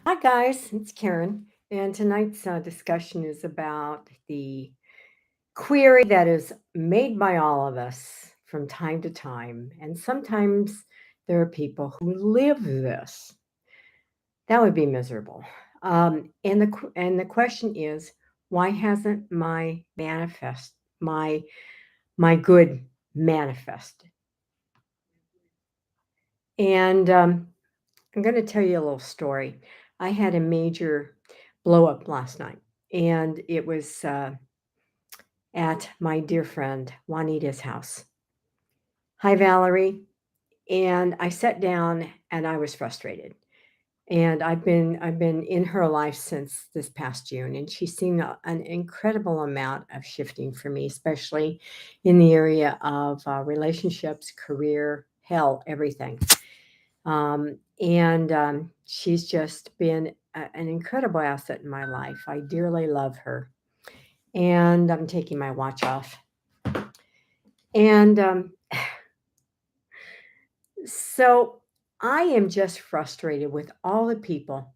Hi, guys. It's Karen. And tonight's discussion is about the query that is made by all of us from time to time. And sometimes there are people who live this. That would be miserable. And the question is, why hasn't my good manifested? And I'm going to tell you a little story. I had a major blow up last night, and it was at my dear friend Juanita's house. Hi, Valerie. And I sat down and I was frustrated. And I've been in her life since this past June, and she's seen an incredible amount of shifting for me, especially in the area of relationships, career, hell, everything. And she's just been an incredible asset in my life. I dearly love her. And I'm taking my watch off. And so I am just frustrated with all the people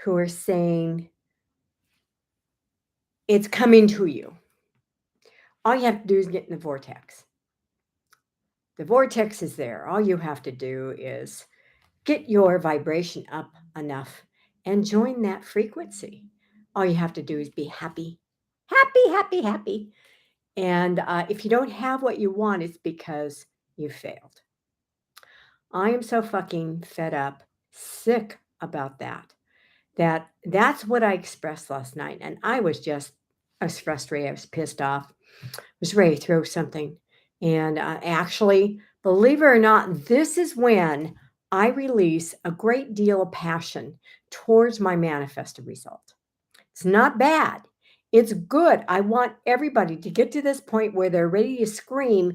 who are saying it's coming to you. All you have to do is get in the vortex. The vortex is there. All you have to do is get your vibration up enough and join that frequency. All you have to do is be happy, happy, happy, happy. And if you don't have what you want, it's because you failed. I am so fucking fed up, sick about that. That's what I expressed last night, and I was frustrated. I was pissed off. I was ready to throw something. And actually, believe it or not, this is when I release a great deal of passion towards my manifested result. It's not bad. It's good. I want everybody to get to this point where they're ready to scream,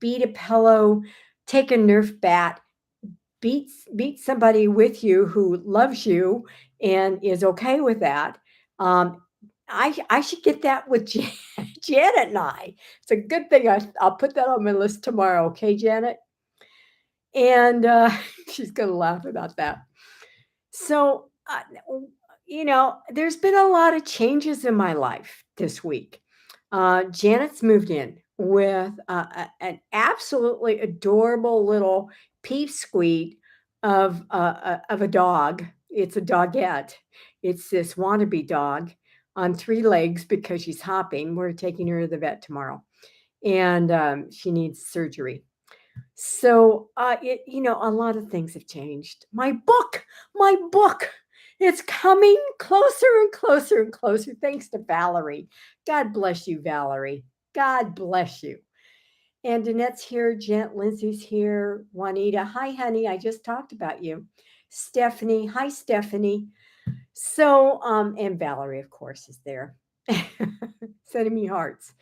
beat a pillow, take a Nerf bat, beat somebody with you who loves you and is okay with that. Um, I should get that with Janet and I. It's a good thing. I'll put that on my list tomorrow. Okay, Janet? And she's going to laugh about that. So, there's been a lot of changes in my life this week. Janet's moved in with an absolutely adorable little peep squeak of a dog. It's a dogette. It's this wannabe dog on three legs because she's hopping. We're taking her to the vet tomorrow, and she needs surgery. So, a lot of things have changed. My book, it's coming closer and closer and closer. Thanks to Valerie. God bless you, Valerie. God bless you. And Danette's here. Lindsay's here. Juanita. Hi, honey. I just talked about you. Stephanie. Hi, Stephanie. And Valerie, of course, is there. Sending me hearts.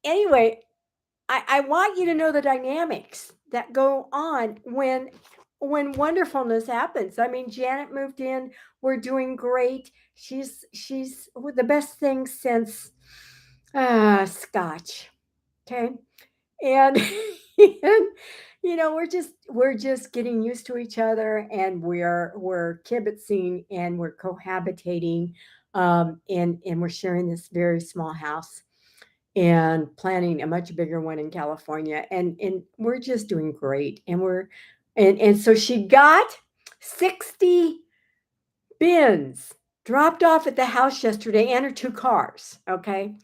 Anyway, I want you to know the dynamics that go on when wonderfulness happens. I mean, Janet moved in. We're doing great. She's the best thing since scotch. Okay, and and we're just getting used to each other, and we're kibitzing and we're cohabitating, and we're sharing this very small house and planning a much bigger one in California. And we're just doing great. And so she got 60 bins dropped off at the house yesterday and her two cars, okay?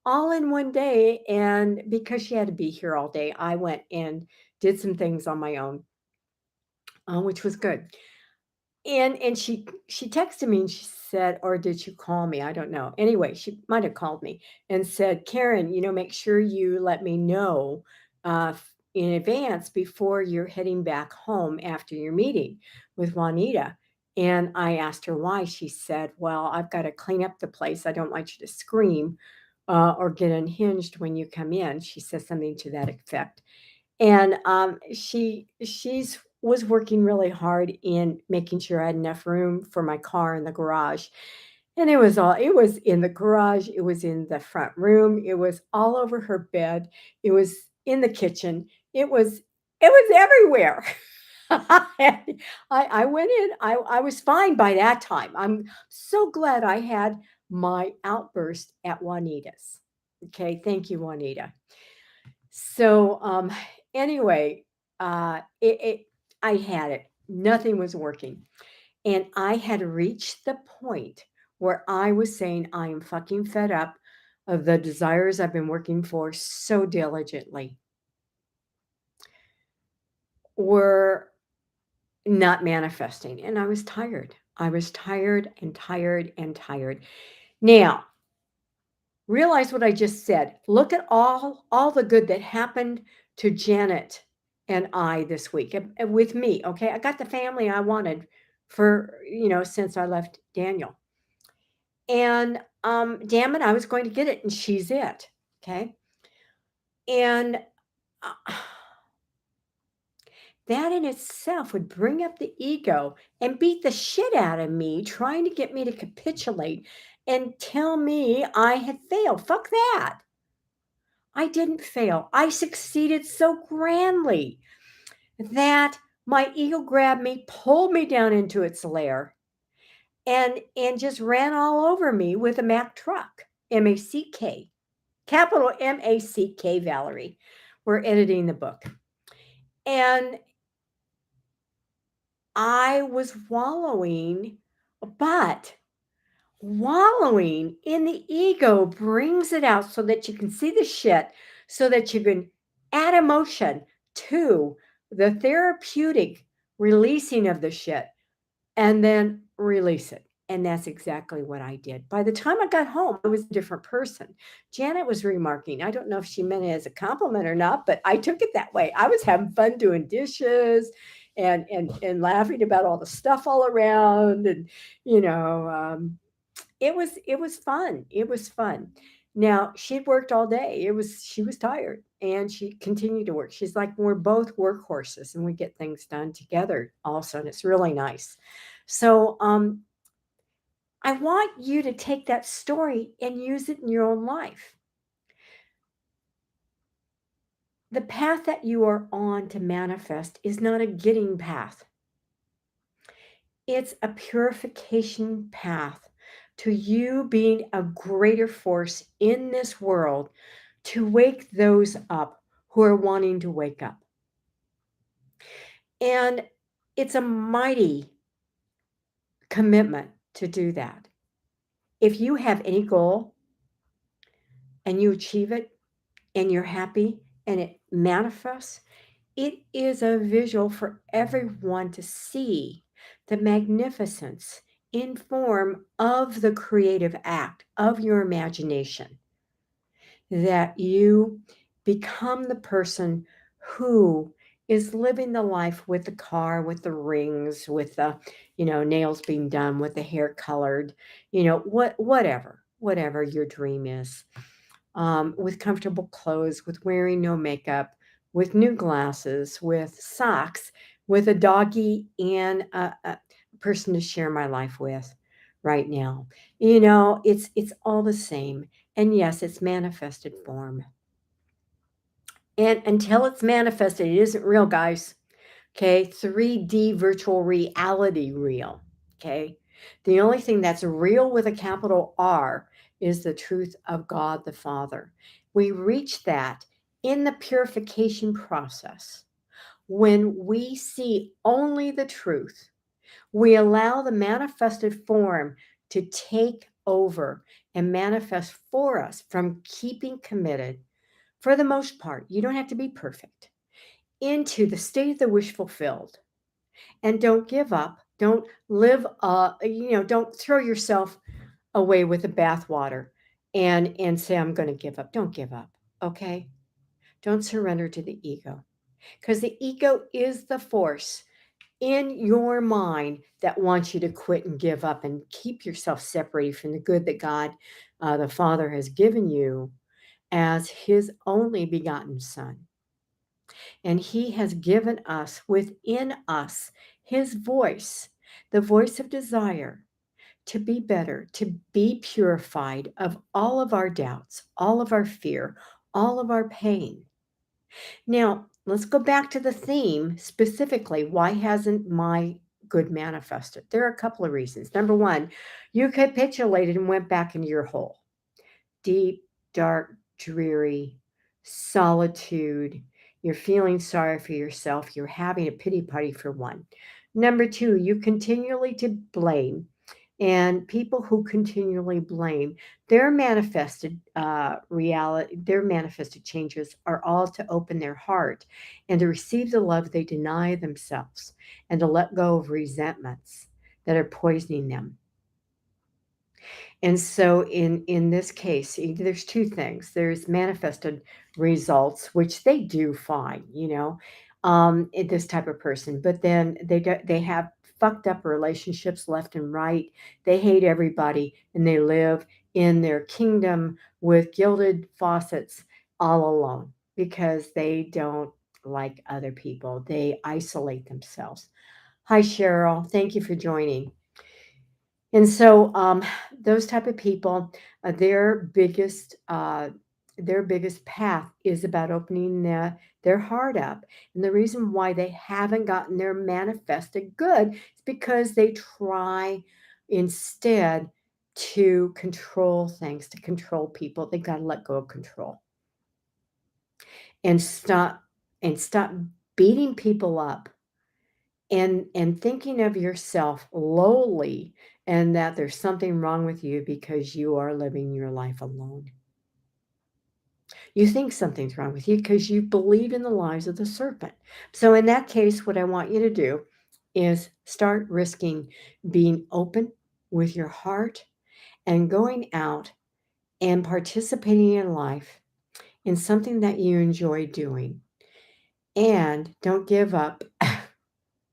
All in one day. And because she had to be here all day, I went and did some things on my own, which was good. And she texted me and she said, or did she call me? I don't know. Anyway, she might have called me and said, Karen, make sure you let me know in advance before you're heading back home after your meeting with Juanita. And I asked her why. She said, well, I've got to clean up the place. I don't want you to scream or get unhinged when you come in. She says something to that effect. And she's was working really hard in making sure I had enough room for my car in the garage. And it was in the garage, it was in the front room, it was all over her bed, it was in the kitchen, it was everywhere. I went in. I was fine by that time. I'm so glad I had my outburst at Juanita's. Okay, thank you, Juanita. So anyway, it I had it. Nothing was working, and I had reached the point where I was saying I am fucking fed up of the desires I've been working for so diligently were not manifesting, and I was tired. I was tired and tired and tired. Now, realize what I just said. Look at all the good that happened to Janet and I this week and with me, okay? I got the family I wanted for, since I left Daniel. And damn it, I was going to get it and she's it, okay? And uh, that in itself would bring up the ego and beat the shit out of me, trying to get me to capitulate and tell me I had failed. Fuck that. I didn't fail. I succeeded so grandly that my ego grabbed me, pulled me down into its lair, and just ran all over me with a Mack truck. M-A-C-K. Capital M-A-C-K, Valerie. We're editing the book. And I was wallowing, but wallowing in the ego brings it out so that you can see the shit, so that you can add emotion to the therapeutic releasing of the shit and then release it. And that's exactly what I did. By the time I got home, I was a different person. Janet was remarking, I don't know if she meant it as a compliment or not, but I took it that way. I was having fun doing dishes and laughing about all the stuff all around, and you know, it was fun. It was fun. Now she'd worked all day. She was tired and she continued to work. She's like, we're both workhorses and we get things done together also, and it's really nice. So I want you to take that story and use it in your own life. The path that you are on to manifest is not a getting path. It's a purification path to you being a greater force in this world to wake those up who are wanting to wake up. And it's a mighty commitment to do that. If you have any goal and you achieve it and you're happy and it manifests, it is a visual for everyone to see the magnificence in form of the creative act of your imagination, that you become the person who is living the life with the car, with the rings, with the, nails being done, with the hair colored, whatever your dream is, with comfortable clothes, with wearing no makeup, with new glasses, with socks, with a doggy and a person to share my life with right now. It's all the same. And yes, it's manifested form. And until it's manifested, it isn't real, guys. Okay, 3D virtual reality real. Okay, the only thing that's real with a capital R is the truth of God the Father. We reach that in the purification process. When we see only the truth, we allow the manifested form to take over and manifest for us from keeping committed. For the most part, you don't have to be perfect, into the state of the wish fulfilled. And don't give up. Don't live, don't throw yourself away with the bathwater and say, I'm going to give up. Don't give up. Okay. Don't surrender to the ego, because the ego is the force in your mind that wants you to quit and give up and keep yourself separated from the good that God, the Father, has given you as his only begotten Son. And he has given us within us his voice, the voice of desire, to be better, to be purified of all of our doubts, all of our fear, all of our pain. Now, let's go back to the theme specifically. Why hasn't my good manifested? There are a couple of reasons. Number one, you capitulated and went back into your hole. Deep, dark, dreary, solitude. You're feeling sorry for yourself. You're having a pity party for one. Number two, you continually to blame. And people who continually blame, their manifested changes are all to open their heart and to receive the love they deny themselves and to let go of resentments that are poisoning them. And so in this case, there's two things. There's manifested results, which they do fine, this type of person. But then they have fucked up relationships left and right. They hate everybody, and they live in their kingdom with gilded faucets, all alone because they don't like other people. They isolate themselves. Hi, Cheryl. Thank you for joining. And so those type of people, their biggest path is about opening their heart up. And the reason why they haven't gotten their manifested good is because they try instead to control things, to control people. They got to let go of control and stop beating people up and thinking of yourself lowly and that there's something wrong with you because you are living your life alone. You think something's wrong with you because you believe in the lies of the serpent. So, in that case, what I want you to do is start risking being open with your heart and going out and participating in life in something that you enjoy doing. And don't give up.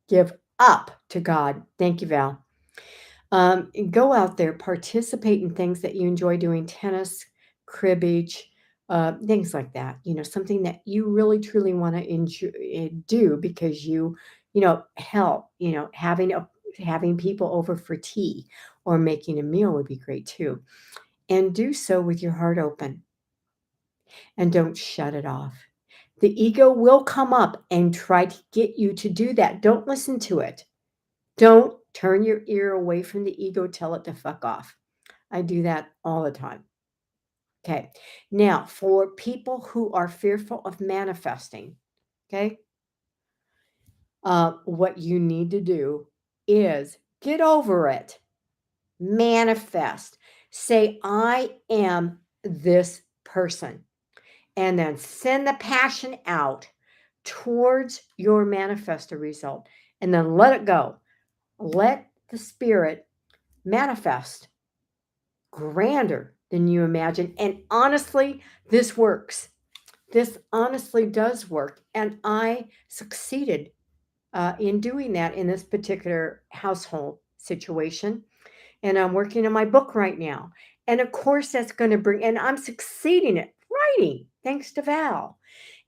Give up to God. Thank you, Val. Go out there, participate in things that you enjoy doing, tennis, cribbage, things like that. Something that you really truly want to do because help. Having people over for tea or making a meal would be great too. And do so with your heart open and don't shut it off. The ego will come up and try to get you to do that. Don't listen to it. Don't turn your ear away from the ego, tell it to fuck off. I do that all the time. Okay. Now, for people who are fearful of manifesting, okay, what you need to do is get over it, manifest, say, I am this person, and then send the passion out towards your manifested result, and then let it go. Let the spirit manifest grander than you imagine. And honestly, this works. This honestly does work. And I succeeded in doing that in this particular household situation. And I'm working on my book right now. And of course, that's going to bring, and I'm succeeding at writing, thanks to Val.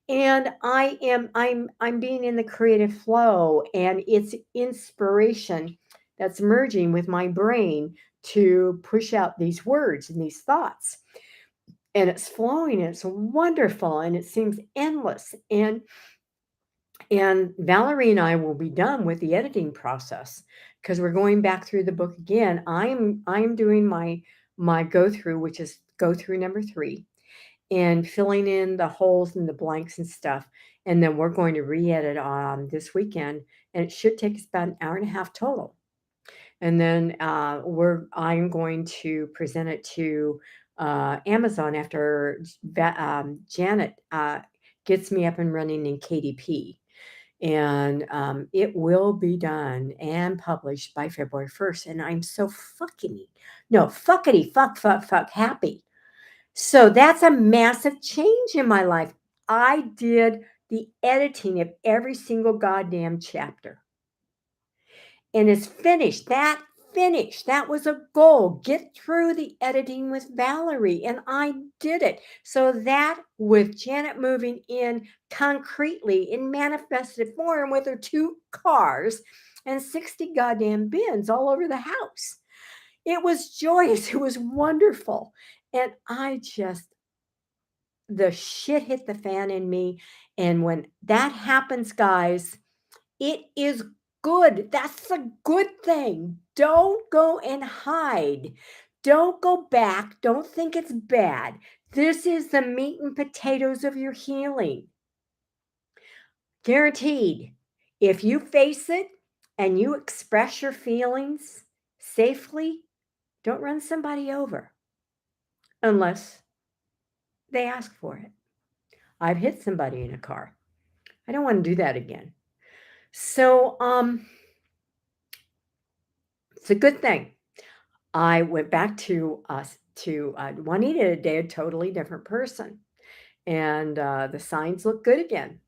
And I'm being in the creative flow, and it's inspiration that's merging with my brain to push out these words and these thoughts, and it's flowing, and it's wonderful, and it seems endless. And Valerie and I will be done with the editing process because we're going back through the book again. I'm doing my go through, which is go through number 3, and filling in the holes and the blanks and stuff. And then we're going to re-edit this weekend, and it should take us about an hour and a half total. And then I'm going to present it to Amazon after Janet gets me up and running in KDP. And it will be done and published by February 1st. And I'm so fuckity, fuck happy. So that's a massive change in my life. I did the editing of every single goddamn chapter. And it's finished. That finished. That was a goal. Get through the editing with Valerie. And I did it. So that with Janet moving in concretely in manifested form with her 2 cars and 60 goddamn bins all over the house. It was joyous. It was wonderful. And the shit hit the fan in me. And when that happens, guys, it is good. That's a good thing. Don't go and hide. Don't go back. Don't think it's bad. This is the meat and potatoes of your healing. Guaranteed. If you face it and you express your feelings safely, don't run somebody over unless they ask for it. I've hit somebody in a car. I don't want to do that again. So, it's a good thing. I went back to Juanita today, a totally different person, and the signs look good again.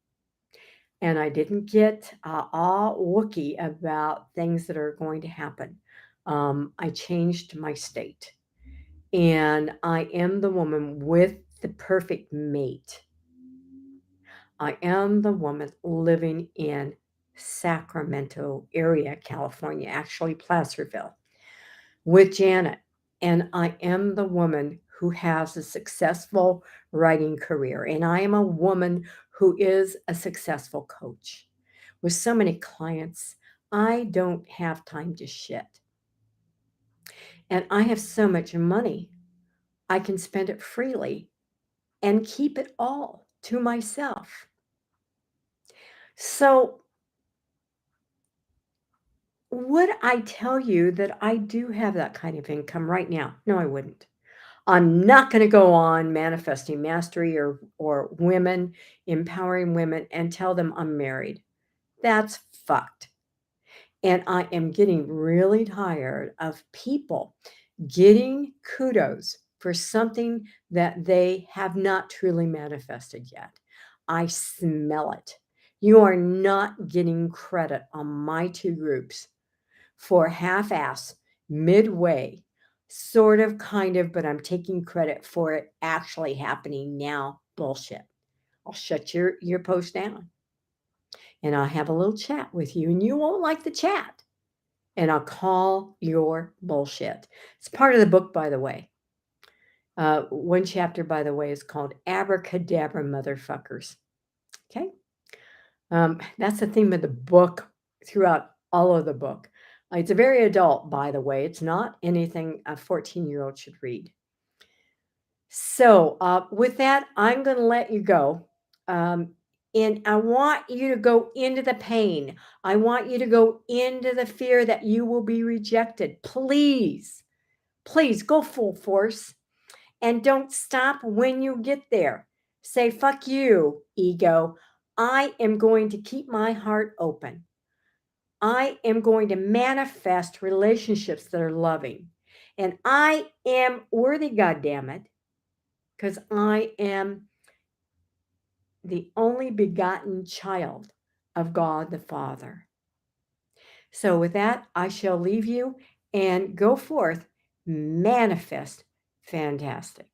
And I didn't get all wooky about things that are going to happen. I changed my state, and I am the woman with the perfect mate. I am the woman living in Sacramento area, California, actually Placerville, with Janet. And I am the woman who has a successful writing career. And I am a woman who is a successful coach with so many clients. I don't have time to shit. And I have so much money, I can spend it freely and keep it all to myself. So, would I tell you that I do have that kind of income right now? No, I wouldn't. I'm not going to go on manifesting mastery or women, empowering women, and tell them I'm married. That's fucked. And I am getting really tired of people getting kudos for something that they have not truly manifested yet. I smell it. You are not getting credit on my two groups for half ass, midway, sort of, kind of, but I'm taking credit for it actually happening now. Bullshit. I'll shut your post down and I'll have a little chat with you, and you won't like the chat. And I'll call your bullshit. It's part of the book, by the way. One chapter, by the way, is called Abracadabra Motherfuckers. Okay. That's the theme of the book throughout all of the book. It's a very adult, by the way. It's not anything a 14-year-old should read. So, with that, I'm going to let you go. And I want you to go into the pain. I want you to go into the fear that you will be rejected. Please, please go full force and don't stop when you get there. Say, fuck you, ego. I am going to keep my heart open. I am going to manifest relationships that are loving. And I am worthy, goddammit, because I am the only begotten child of God the Father. So, with that, I shall leave you and go forth, manifest fantastic.